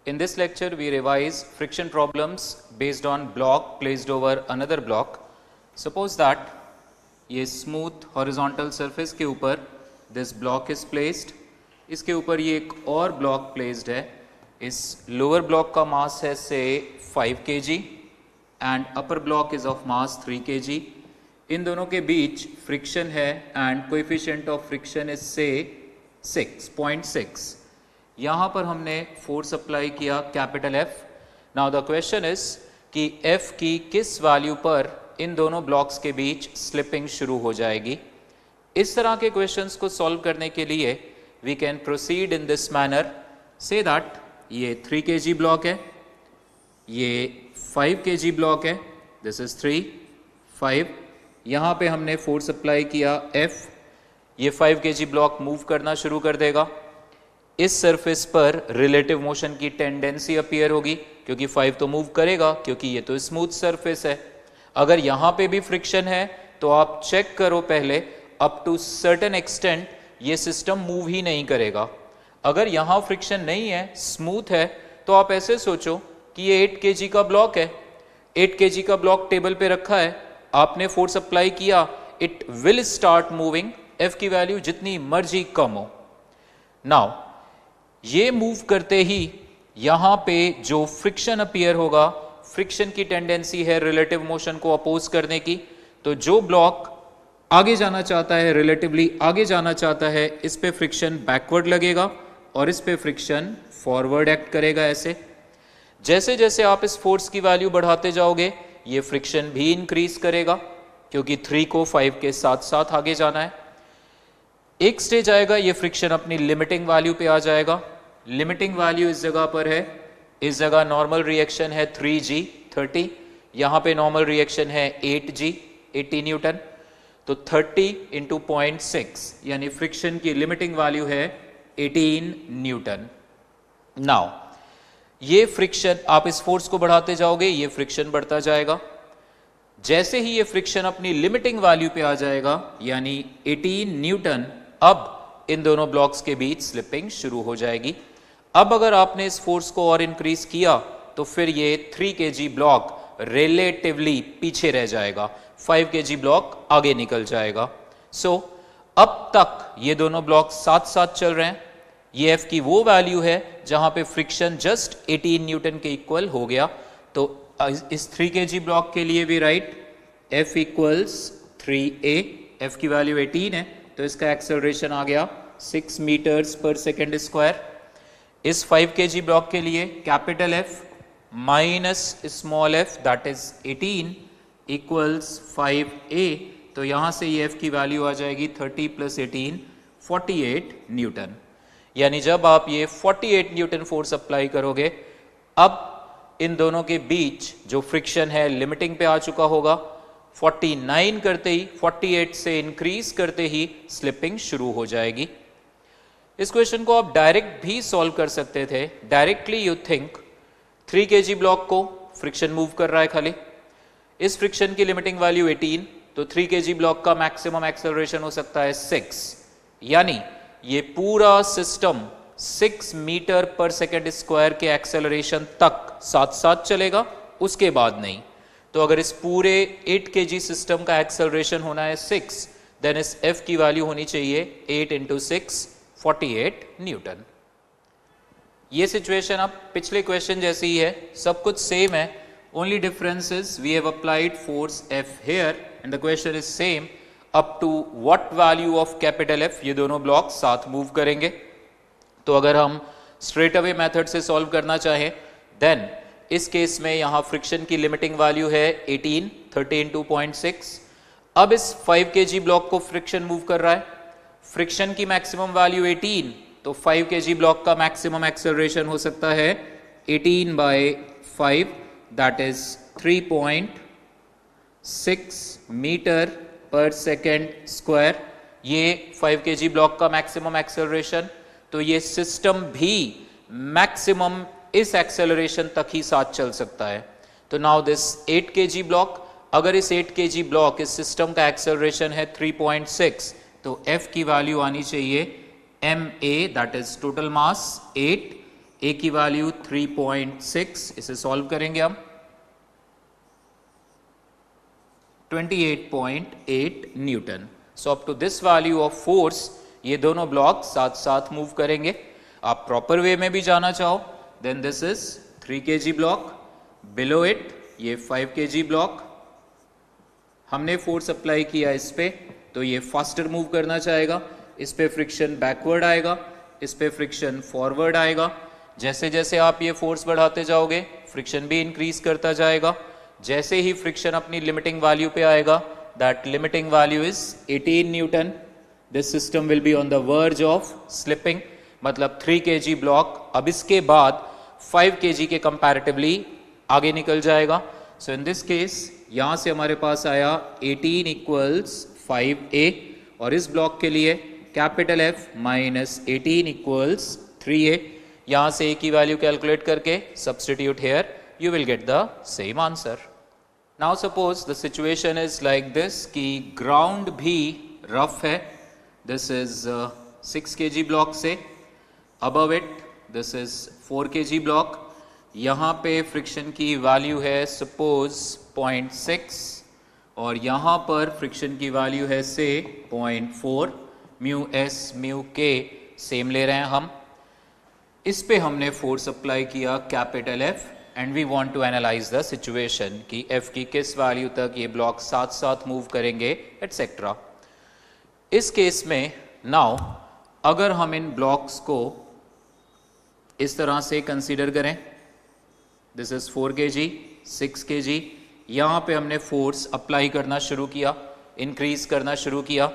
In this lecture, we revise friction problems based on block placed over another block. Suppose that ये smooth horizontal surface के ऊपर this block is placed, इसके ऊपर ये एक और block placed है. इस lower block का mass है say 5 kg and upper block is of mass 3 kg. इन दोनों के बीच friction है and coefficient of friction is say 6.6. यहाँ पर हमने फोर्स अप्लाई किया capital F. Now the question is कि F की किस वैल्यू पर इन दोनों ब्लॉक्स के बीच स्लिपिंग शुरू हो जाएगी. इस तरह के क्वेश्चंस को सॉल्व करने के लिए we can proceed in this manner. Say that ये 3 kg ब्लॉक है, ये 5 kg ब्लॉक है, दिस इज 3 5. यहाँ पे हमने फोर्स अप्लाई किया F. ये 5 kg ब्लॉक मूव करना शुरू कर देगा. इस सरफेस पर रिलेटिव मोशन की टेंडेंसी अपीयर होगी क्योंकि 5 तो मूव करेगा क्योंकि ये तो स्मूथ सरफेस है. अगर यहाँ पे भी फ्रिक्शन है तो आप चेक करो पहले, अप टू सर्टेन एक्सटेंट ये सिस्टम मूव ही नहीं करेगा. अगर यहाँ फ्रिक्शन नहीं है, स्मूथ है, तो आप ऐसे सोचो कि ये 8 kg का ब्लॉक है. 8 kg का ब्लॉक टेबल पे रखा है, आपने फोर्स अप्लाई किया, it will start moving. F की वैल्यू जितनी मर्जी कम हो. नाउ ये मूव करते ही यहाँ पे जो फ्रिक्शन अपीयर होगा, फ्रिक्शन की टेंडेंसी है रिलेटिव मोशन को अपोज करने की. तो जो ब्लॉक आगे जाना चाहता है, रिलेटिवली आगे जाना चाहता है, इस पे फ्रिक्शन बैकवर्ड लगेगा और इस पे फ्रिक्शन फॉरवर्ड एक्ट करेगा. ऐसे जैसे जैसे आप इस फोर्स की वैल्यू बढ़ाते जाओगे ये फ्रिक्शन भी इंक्रीज करेगा क्योंकि 3 को 5 के साथ साथ आगे जाना है. एक स्टेज आएगा ये फ्रिक्शन अपनी लिमिटिंग वैल्यू पे आ जाएगा. लिमिटिंग वैल्यू इस जगह पर है, इस जगह नॉर्मल रिएक्शन है 3G 30, यहाँ पे नॉर्मल रिएक्शन है 8G 80 न्यूटन. तो 30 इंटू 0.6 यानी फ्रिक्शन की लिमिटिंग वैल्यू है 18 न्यूटन. नाउ ये फ्रिक्शन, आप इस फोर्स को बढ़ाते जाओगे ये फ्रिक्शन बढ़ता जाएगा. जैसे ही ये फ्रिक्शन अपनी लिमिटिंग वैल्यू पे आ जाएगा यानी 18 न्यूटन, अब इन दोनों ब्लॉक्स के बीच स्लिपिंग शुरू हो जाएगी. अब अगर आपने इस फोर्स को और इंक्रीज किया तो फिर ये 3 kg ब्लॉक रिलेटिवली पीछे रह जाएगा, 5 kg ब्लॉक आगे निकल जाएगा. सो अब तक ये दोनों ब्लॉक साथ साथ चल रहे हैं. ये F की वो वैल्यू है जहां पे फ्रिक्शन जस्ट 18 न्यूटन के इक्वल हो गया. तो इस 3 kg ब्लॉक के लिए भी right F equals 3a. F की वैल्यू 18 है तो इसका एक्सेलरेशन आ गया 6 मीटर्स पर सेकेंड स्क्वायर. इस 5 kg ब्लॉक के लिए capital F minus small f that is 18 equals 5a. तो यहां से ये F की वैल्यू आ जाएगी 30 प्लस 18 48 न्यूटन. यानी जब आप ये 48 न्यूटन फोर्स अप्लाई करोगे, अब इन दोनों के बीच जो फ्रिक्शन है लिमिटिंग पे आ चुका होगा. 49 करते ही, 48 से इंक्रीज करते ही स्लिपिंग शुरू हो जाएगी. इस क्वेश्चन को आप डायरेक्ट भी सॉल्व कर सकते थे. Directly you think 3 kg block को फ्रिक्शन मूव कर रहा है खाली, इस फ्रिक्शन की लिमिटिंग वैल्यू 18, तो 3 kg ब्लॉक का मैक्सिमम एक्सेलरेशन हो सकता है 6. यानी ये पूरा system 6 metre per second square के एक्सेलरेशन तक साथ साथ चलेगा, उसके बाद नहीं. तो अगर इस पूरे 8 kg सिस्टम का एक्सेलरेशन होना है 6, देन इस F की वैल्यू होनी चाहिए 8 इंटू 6 48 न्यूटन. ये सिचुएशन अब पिछले क्वेश्चन जैसी ही है, सब कुछ सेम है. Only difference is we have applied force F here and the question is same. Up to what value of capital F ये दोनों ब्लॉक साथ मूव करेंगे. तो अगर हम स्ट्रेट अवे मेथड से सॉल्व करना चाहें, देन इस केस में यहां फ्रिक्शन की लिमिटिंग वैल्यू है 18, 30 इंटू 0.6. अब इस 5 kg ब्लॉक को फ्रिक्शन मूव कर रहा है, फ्रिक्शन की मैक्सिमम वैल्यू 18, तो 5 kg ब्लॉक का मैक्सिमम एक्सेलरेशन हो सकता है 18 bye 5 that is 3.6 metre per second square. ये 5 kg ब्लॉक का मैक्सिमम एक्सेलरेशन. तो ये सिस्टम भी मैक्सिमम इस एक्सेलरेशन तक ही साथ चल सकता है. तो नाउ दिस 8 kg ब्लॉक, अगर इस 8 kg ब्लॉक इस सिस्टम का एक्सेलरेशन है 3.6, तो F की वैल्यू आनी चाहिए ma that is total mass 8 A की वैल्यू 3.6, इसे सॉल्व करेंगे हम, 28.8 newton. So up to this value of force ये दोनों ब्लॉक साथ साथ मूव करेंगे। आप प्रॉपर वे में भी जाना चाहो then this is 3 kg block, below it ये 5 kg ब्लॉक। हमने फोर्स अप्लाई किया इस पे तो ये फास्टर मूव करना चाहेगा, इस पे फ्रिक्शन बैकवर्ड आएगा, इस पे फ्रिक्शन फॉरवर्ड आएगा। जैसे जैसे आप ये फोर्स बढ़ाते जाओगे फ्रिक्शन भी इंक्रीज करता जाएगा। जैसे ही फ्रिक्शन अपनी लिमिटिंग वैल्यू पे आएगा, that limiting value is 18 newton, this system will be on the verge of slipping. मतलब 3 kg ब्लॉक अब इसके बाद 5 kg के कंपैरेटिवली आगे निकल जाएगा। सो इन दिस केस यहां से हमारे पास आया 18 इक्वल्स 5a, और इस ब्लॉक के लिए capital F minus 18 equals 3a। यहां से a की वैल्यू कैलकुलेट करके substitute here, you will get the same answer. Now suppose the situation is like this कि ग्राउंड भी रफ है, दिस इज 6 kg ब्लॉक से, above it this is 4 kg block. यहाँ पे फ्रिक्शन की value है suppose 0.6 और यहाँ पर फ्रिक्शन की वैल्यू है से 0.4, म्यू एस म्यू के सेम ले रहे हैं हम। इस पे हमने फोर्स अप्लाई किया capital F and we want to analyse the situation कि F की किस वैल्यू तक ये ब्लॉक साथ साथ मूव करेंगे एटसेट्रा। इस केस में नाउ अगर हम इन ब्लॉक्स को इस तरह से कंसीडर करें, दिस इज 4 kg 6 kg, यहाँ पे हमने फोर्स अप्लाई करना शुरू किया, इंक्रीज करना शुरू किया।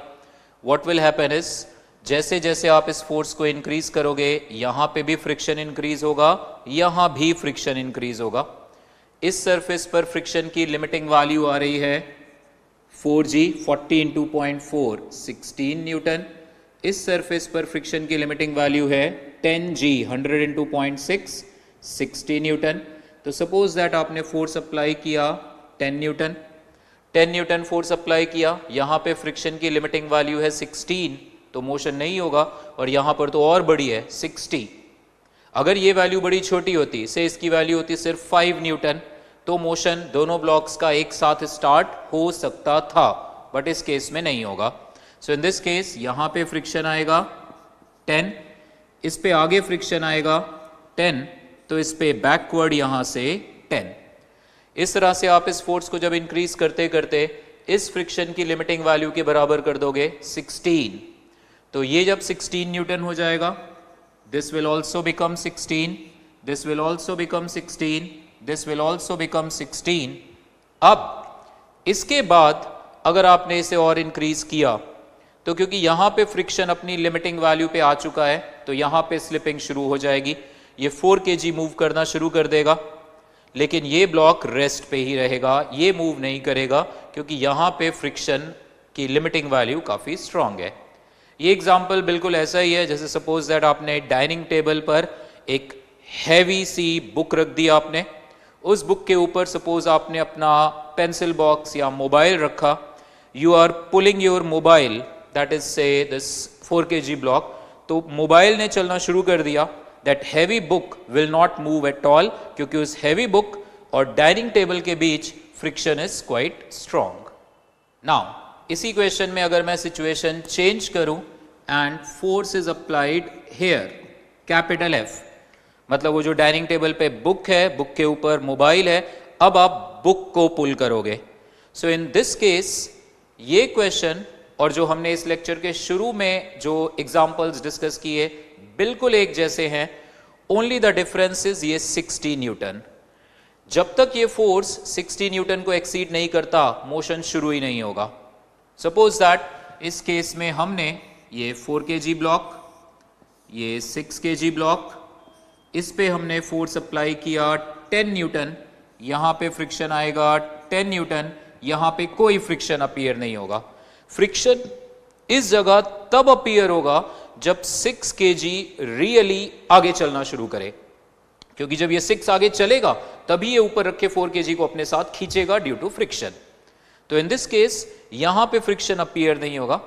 व्हाट विल हैपन इज जैसे जैसे आप इस फोर्स को इंक्रीज करोगे यहाँ पे भी फ्रिक्शन इंक्रीज होगा, यहाँ भी फ्रिक्शन इंक्रीज होगा। इस सरफेस पर फ्रिक्शन की लिमिटिंग वैल्यू आ रही है 4g 40 इंटू 0.4 16 न्यूटन। इस सरफेस पर फ्रिक्शन की लिमिटिंग वैल्यू है 10g 100 इंटू 0.6 60 न्यूटन। तो सपोज दैट आपने फोर्स अप्लाई किया 10 न्यूटन, 10 न्यूटन फोर्स अप्लाई किया, यहाँ पे फ्रिक्शन की लिमिटिंग वैल्यू है 16, तो मोशन नहीं होगा, और यहाँ पर तो और बड़ी है 60। अगर ये वैल्यू बड़ी छोटी होती, से इसकी वैल्यू होती सिर्फ 5 न्यूटन, तो मोशन दोनों ब्लॉक्स का एक साथ स्टार्ट हो सकता था, बट इस केस में नहीं होगा। सो इन दिस केस यहाँ पे फ्रिक्शन आएगा 10, इस पे आगे फ्रिक्शन आएगा 10, तो इस पे बैकवर्ड यहाँ से 10। इस तरह से आप इस फोर्स को जब इंक्रीज करते करते इस फ्रिक्शन की लिमिटिंग वैल्यू के बराबर कर दोगे 16, तो ये जब 16 न्यूटन हो जाएगा, this will also become 16, this will also become 16, this will also become 16। अब इसके बाद अगर आपने इसे और इंक्रीज किया तो क्योंकि यहाँ पे फ्रिक्शन अपनी लिमिटिंग वैल्यू पे आ चुका है, तो यहाँ पे स्लिपिंग शुरू हो जाएगी, ये 4 kg मूव करना शुरू कर देगा, लेकिन ये ब्लॉक रेस्ट पे ही रहेगा, ये मूव नहीं करेगा क्योंकि यहाँ पे फ्रिक्शन की लिमिटिंग वैल्यू काफ़ी स्ट्रांग है। ये एग्जाम्पल बिल्कुल ऐसा ही है जैसे सपोज दैट आपने डाइनिंग टेबल पर एक हैवी सी बुक रख दी आपने, उस बुक के ऊपर सपोज आपने अपना पेंसिल बॉक्स या मोबाइल रखा, you are pulling your mobile, that is say this 4 kg block, तो मोबाइल ने चलना शुरू कर दिया, that heavy book will not move at all क्योंकि उस हैवी बुक और डाइनिंग टेबल के बीच friction is quite strong. Now इसी क्वेश्चन में अगर मैं सिचुएशन चेंज करूं and force is applied here capital F, मतलब वो जो डाइनिंग टेबल पे बुक है, बुक के ऊपर मोबाइल है, अब आप बुक को पुल करोगे। सो इन दिस केस ये क्वेश्चन और जो हमने इस लेक्चर के शुरू में जो एग्जांपल्स डिस्कस किए बिल्कुल एक जैसे हैं, ओनली द डिफरेंस इज ये 60 न्यूटन। जब तक ये फोर्स 60 न्यूटन को एक्सीड नहीं करता मोशन शुरू ही नहीं होगा। सपोज दैट इस केस में हमने ये 4 kg ब्लॉक, ये 6 kg ब्लॉक, इस पे हमने फोर्स अप्लाई किया 10 न्यूटन, यहाँ पे फ्रिक्शन आएगा 10 न्यूटन, यहाँ पे कोई फ्रिक्शन अपीयर नहीं होगा। फ्रिक्शन इस जगह तब अपीयर होगा जब 6 kg रियली आगे चलना शुरू करे, क्योंकि जब ये 6 आगे चलेगा तभी ये ऊपर रखे 4 kg को अपने साथ खींचेगा ड्यू टू फ्रिक्शन। तो इन दिस केस यहां पे फ्रिक्शन अपीयर नहीं होगा।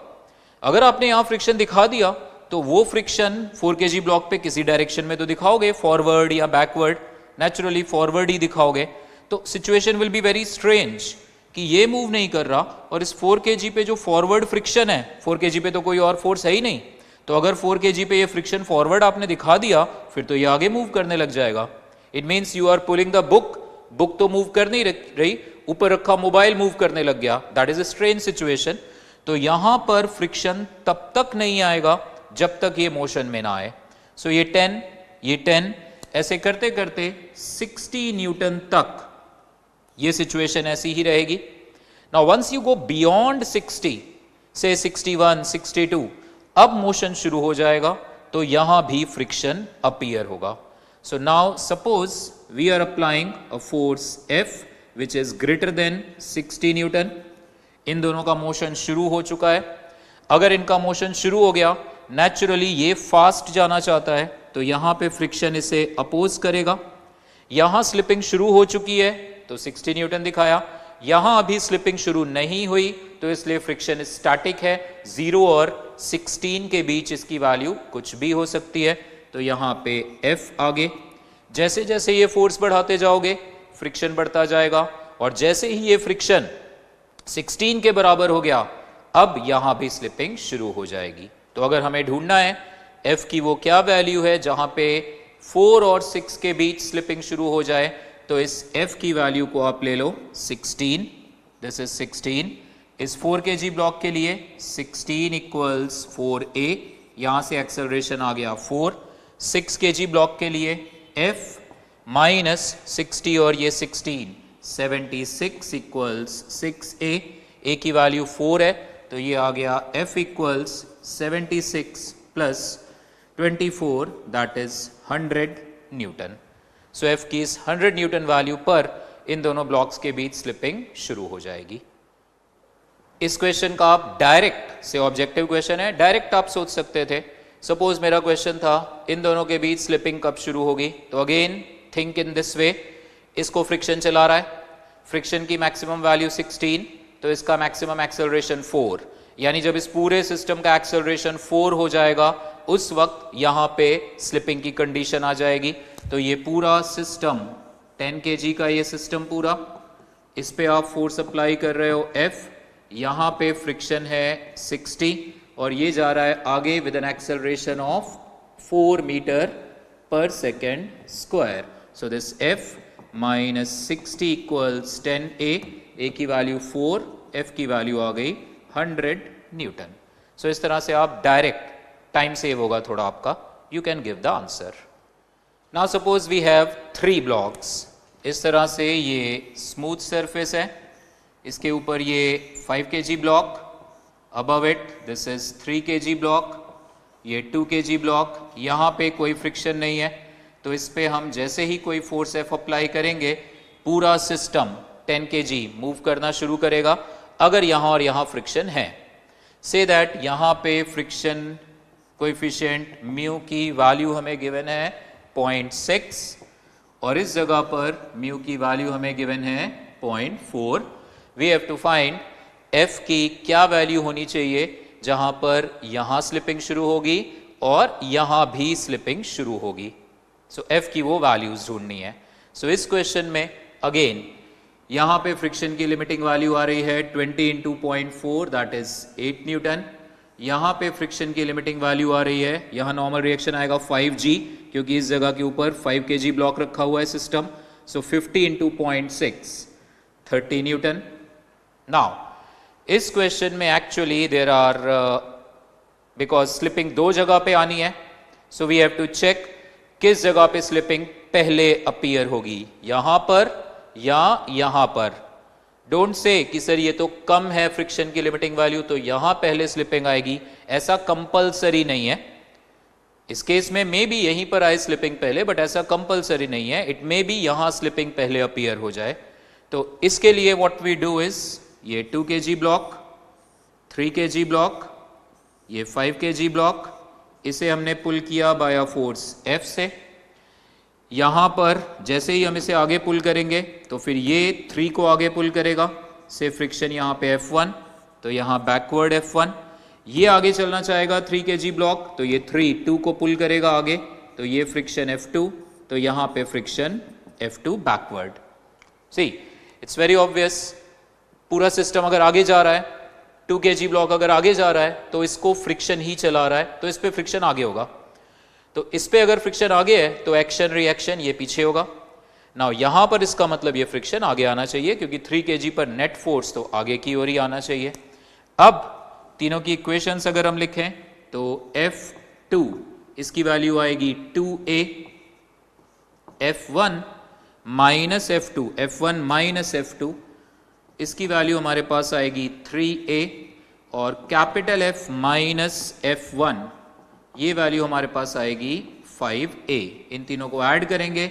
अगर आपने यहां फ्रिक्शन दिखा दिया तो वो फ्रिक्शन 4 kg ब्लॉक पे किसी डायरेक्शन में तो दिखाओगे, फॉरवर्ड या बैकवर्ड, नेचुरली फॉरवर्ड ही दिखाओगे। तो situation will be very strange कि ये मूव नहीं कर रहा और इस 4 kg पे जो फॉरवर्ड फ्रिक्शन है, 4 kg पे तो कोई और फोर्स है ही नहीं, तो अगर 4 kg पे ये फ्रिक्शन फॉरवर्ड आपने दिखा दिया फिर तो ये आगे मूव करने लग जाएगा। It means you are pulling the book तो मूव कर नहीं रही, ऊपर रखा मोबाइल मूव करने लग गया। That is a strange situation. तो यहां पर फ्रिक्शन तब तक नहीं आएगा जब तक ये मोशन में ना आए। सो ये 10 ऐसे करते करते 60 न्यूटन तक ये सिचुएशन ऐसी ही रहेगी। Now once you go beyond 60, say 61, 62, अब मोशन शुरू हो जाएगा, तो यहां भी फ्रिक्शन अपीयर होगा। So now suppose we are applying a force F which is greater than 60 newton. इन दोनों का मोशन शुरू हो चुका है। अगर इनका मोशन शुरू हो गया, नेचुरली ये फास्ट जाना चाहता है, तो यहां पे फ्रिक्शन इसे अपोज करेगा। यहां स्लिपिंग शुरू हो चुकी है तो 60 न्यूटन दिखाया, यहां अभी स्लिपिंग शुरू नहीं हुई तो इसलिए फ्रिक्शन स्टैटिक है। 0 और 16 के बीच इसकी वैल्यू कुछ भी हो सकती है, तो यहां पे F आगे। जैसे जैसे ये फोर्स बढ़ाते जाओगे फ्रिक्शन बढ़ता जाएगा, और जैसे ही ये फ्रिक्शन 16 के बराबर हो गया, अब यहां भी स्लिपिंग शुरू हो जाएगी। तो अगर हमें ढूंढना है F की वो क्या वैल्यू है जहां पे 4 और 6 के बीच स्लिपिंग शुरू हो जाए, तो इस F की वैल्यू को आप ले लो 16, दिस इज 16। इस 4 kg ब्लॉक के लिए 16 इक्वल्स 4a, यहां से एक्सेलरेशन आ गया 4। 6 kg ब्लॉक के लिए F माइनस 60 और ये 16, 76 इक्वल्स 6a, a की वैल्यू 4 है तो ये आ गया F equals 76 plus 24, that is 100 Newton. So F की इस 100 न्यूटन वैल्यू पर इन दोनों ब्लॉक्स के बीच स्लिपिंग शुरू हो जाएगी। इस क्वेश्चन का आप डायरेक्ट से, ऑब्जेक्टिव क्वेश्चन है, डायरेक्ट आप सोच सकते थे। सपोज मेरा क्वेश्चन था इन दोनों के बीच स्लिपिंग कब शुरू होगी, तो again think in this way. इसको फ्रिक्शन चला रहा है, फ्रिक्शन की मैक्सिमम वैल्यू 16, तो इसका मैक्सिमम एक्सेलरेशन 4, यानी जब इस पूरे सिस्टम का एक्सेलरेशन 4 हो जाएगा उस वक्त यहां पे स्लिपिंग की कंडीशन आ जाएगी। तो ये पूरा सिस्टम 10 kg का ये सिस्टम पूरा, इस पे आप फोर्स अप्लाई कर रहे हो F, यहां पे फ्रिक्शन है 60 और ये जा रहा है आगे with an acceleration of 4 metre per second square. So this F minus 60 equals 10a, a की वैल्यू 4, F की वैल्यू आ गई 100 न्यूटन। सो इस तरह से आप डायरेक्ट, टाइम सेव होगा थोड़ा आपका, you can give the answer. Now suppose we have 3 blocks. इस तरह से ये स्मूथ सरफेस है, इसके ऊपर ये 5 kg block, above it this is 3 kg block, ये 2 kg ब्लॉक, यहाँ पे कोई फ्रिक्शन नहीं है, तो इस पे हम जैसे ही कोई फोर्स F अप्लाई करेंगे पूरा सिस्टम 10 kg मूव करना शुरू करेगा। अगर यहाँ और यहाँ फ्रिक्शन है, से दैट यहाँ पे फ्रिक्शन कोएफिशिएंट म्यू की वैल्यू हमें गिवन है 0.6 और इस जगह पर म्यू की वैल्यू हमें गिवन है 0.4। We have to find F की क्या वैल्यू होनी चाहिए जहां पर यहां स्लिपिंग शुरू होगी और यहां भी स्लिपिंग शुरू होगी। सो F की वो वैल्यूज ढूंढनी है। सो इस क्वेश्चन में अगेन यहां पे फ्रिक्शन की लिमिटिंग वैल्यू आ रही है 20 into 0.4 दैट इज 8 न्यूटन। यहां पे फ्रिक्शन की लिमिटिंग वैल्यू आ रही है, यहां नॉर्मल रिएक्शन आएगा 5G क्योंकि इस जगह के ऊपर 5 kg ब्लॉक रखा हुआ है system. So 50 into 0.6 30 newton. Now इस क्वेश्चन में actually there are, because slipping 2 जगह पे आनी है, so we have to check किस जगह पे स्लिपिंग पहले अपीयर होगी, यहां पर या यहां पर। डोंट से कि सर ये तो कम है फ्रिक्शन की लिमिटिंग वैल्यू तो यहां पहले स्लिपिंग आएगी, ऐसा कंपलसरी नहीं है। इस केस में मे बी यहीं पर आए स्लिपिंग पहले, बट ऐसा कंपलसरी नहीं है, इट मे बी यहां स्लिपिंग पहले अपीयर हो जाए। तो इसके लिए व्हाट वी डू इज, ये 2 kg ब्लॉक, 3 kg ब्लॉक, ये 5 kg ब्लॉक, इसे हमने पुल किया बाय अ फोर्स F से। यहां पर जैसे ही हम इसे आगे पुल करेंगे तो फिर ये 3 को आगे पुल करेगा, से फ्रिक्शन यहां पे F1, तो यहां बैकवर्ड F1, ये आगे चलना चाहेगा 3 kg ब्लॉक, तो ये 2 को पुल करेगा आगे, तो ये फ्रिक्शन F2, तो यहां पे friction F2 backward. See it's very obvious, पूरा सिस्टम अगर आगे जा रहा है, 2 kg ब्लॉक अगर आगे जा रहा है तो इसको फ्रिक्शन ही चला रहा है, तो इस पे फ्रिक्शन आगे होगा। तो इस पे अगर फ्रिक्शन आगे है तो एक्शन रिएक्शन ये पीछे होगा। नाउ यहां पर इसका मतलब ये फ्रिक्शन आगे आना चाहिए, क्योंकि 3 kg पर नेट फोर्स तो आगे की ओर ही आना चाहिए। अब तीनों की इक्वेशंस अगर हम लिखें तो F2 इसकी वैल्यू आएगी 2a, F1 minus F2, F1 minus F2 इसकी वैल्यू हमारे पास आएगी 3a, और कैपिटल F माइनस F1 ये वैल्यू हमारे पास आएगी 5a। इन तीनों को ऐड करेंगे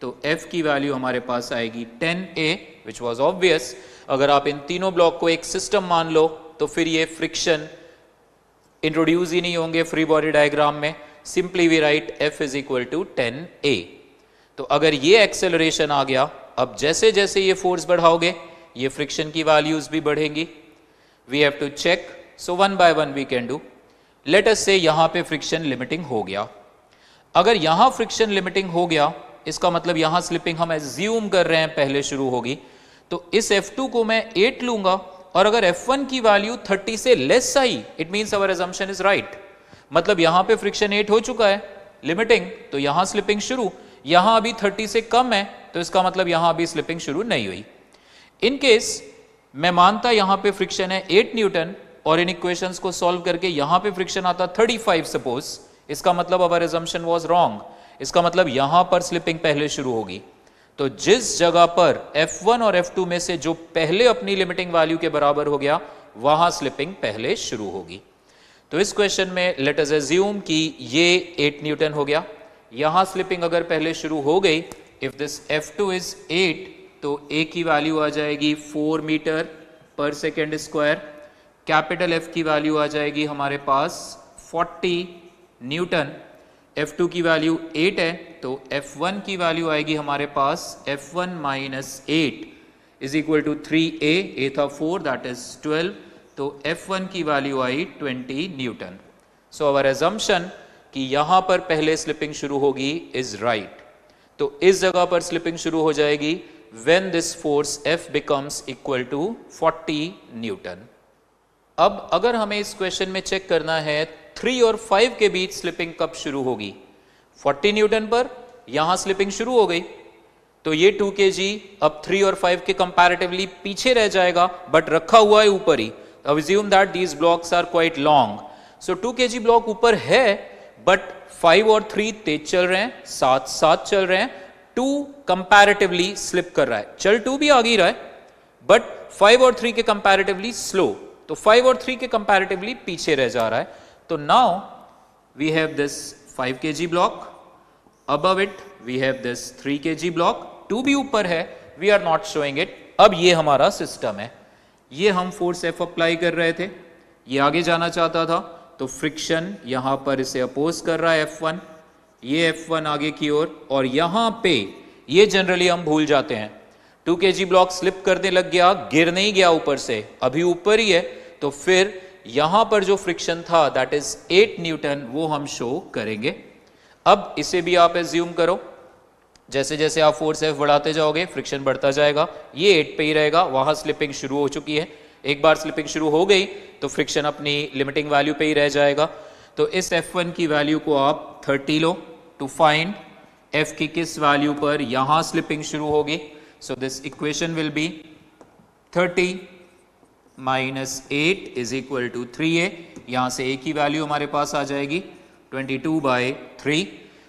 तो F की वैल्यू हमारे पास आएगी 10a, विच वॉज ऑब्वियस। अगर आप इन तीनों ब्लॉक को एक सिस्टम मान लो तो फिर ये फ्रिक्शन इंट्रोड्यूस ही नहीं होंगे फ्री बॉडी डायग्राम में। Simply we write F is equal to 10a। तो अगर ये एक्सेलरेशन आ गया, अब जैसे जैसे ये फोर्स बढ़ाओगे ये फ्रिक्शन की वैल्यूज भी बढ़ेंगी। We have to check, so one by one we can do. Let us say यहां पे फ्रिक्शन लिमिटिंग हो गया। अगर यहां फ्रिक्शन लिमिटिंग हो गया, इसका मतलब यहां स्लिपिंग हम एज्यूम कर रहे हैं पहले शुरू होगी, तो इस F2 को मैं 8 लूंगा, और अगर F1 की वैल्यू 30 से लेस आई, it means our assumption is right. मतलब यहां पे फ्रिक्शन 8 हो चुका है लिमिटिंग, तो यहां स्लिपिंग शुरू। यहां अभी 30 से कम है, तो इसका मतलब यहां अभी स्लिपिंग शुरू नहीं हुई। इन केस मैं मानता यहां पे फ्रिक्शन है 8 न्यूटन, और इन इक्वेशंस को सॉल्व करके यहां पे फ्रिक्शन आता 35 सपोज, इसका मतलब अवर अजम्पशन वाज रॉन्ग। इसका मतलब यहां पर स्लिपिंग पहले शुरू होगी। तो जिस जगह पर F1 और F2 में से जो पहले अपनी लिमिटिंग वैल्यू के बराबर हो गया, वहां स्लिपिंग पहले शुरू होगी। तो इस क्वेश्चन में लेट अस अज्यूम कि ये 8 न्यूटन हो गया। यहां स्लिपिंग अगर पहले शुरू हो गई, इफ दिस F2 इज 8, तो A की वैल्यू आ जाएगी 4 metre per second square. Capital F की वैल्यू आ जाएगी हमारे पास 40 न्यूटन। F2 की वैल्यू 8 है, तो F1 की वैल्यू आएगी हमारे पास F1 minus 8 is equal to 3a, a था 4, दैट इज 12, तो F1 की वैल्यू आई 20 न्यूटन। सो अवर अजम्पशन कि यहां पर पहले स्लिपिंग शुरू होगी इज राइट। तो इस जगह पर स्लिपिंग शुरू हो जाएगी when this force F becomes equal to 40 Newton. अब अगर हमें इस क्वेश्चन में चेक करना है 3 और 5 के बीच स्लिपिंग कब शुरू होगी, 40 न्यूटन पर यहां स्लिपिंग शुरू हो गई, तो ये 2 kg अब 3 और 5 के कंपैरेटिवली पीछे रह जाएगा, बट रखा हुआ है ऊपर ही। Assume that these blocks are quite long, so 2 kg block ऊपर है, बट 5 और 3 तेज चल रहे हैं, साथ साथ चल रहे हैं। 2 कंपैरेटिवली स्लिप कर रहा है, चल 2 भी आ ही रहा है, बट 5 और 3 के कंपैरेटिवली स्लो, तो 5 और 3 के कंपैरेटिवली पीछे रह जा रहा है। तो now we have this 5 kg block, above it we have this 3 kg block, 2 भी ऊपर है, we are not showing it. अब ये हमारा सिस्टम है, ये हम फोर्स F अप्लाई कर रहे थे, ये आगे जाना चाहता था, तो फ्रिक्शन यहां पर इसे अपोज कर रहा है F1, ये F1 आगे की ओर, और यहां पे ये जनरली हम भूल जाते हैं, 2 kg ब्लॉक स्लिप करने लग गया, गिर नहीं गया ऊपर से, अभी ऊपर ही है, तो फिर यहां पर जो फ्रिक्शन था दैट इज 8 न्यूटन, वो हम शो करेंगे। अब इसे भी आप एज्यूम करो, जैसे जैसे आप फोर्स F बढ़ाते जाओगे फ्रिक्शन बढ़ता जाएगा, ये 8 पे ही रहेगा, वहां स्लिपिंग शुरू हो चुकी है। एक बार स्लिपिंग शुरू हो गई तो फ्रिक्शन अपनी लिमिटिंग वैल्यू पे ही रह जाएगा। तो इस F1 की वैल्यू को आप 30 लो टू फाइंड F की किस वैल्यू पर यहां स्लिपिंग शुरू होगी। So this equation will be 30 minus 8 is equal to 3a, यहां से a की वैल्यू हमारे पास आ जाएगी 22/3,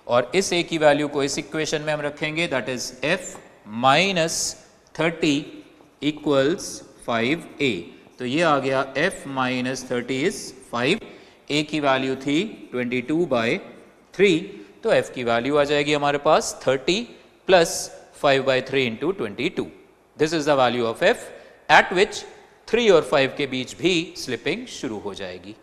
और इस a की वैल्यू को इस इक्वेशन में हम रखेंगे, that is F minus 30 equals 5a। तो ये आ गया F माइनस 30 इज 5, a की वैल्यू थी 22/3, तो F की वैल्यू आ जाएगी हमारे पास 30 plus 5/3 into 22। This is the value of F eight विच 3 और 5 के बीच भी स्लिपिंग शुरू हो जाएगी।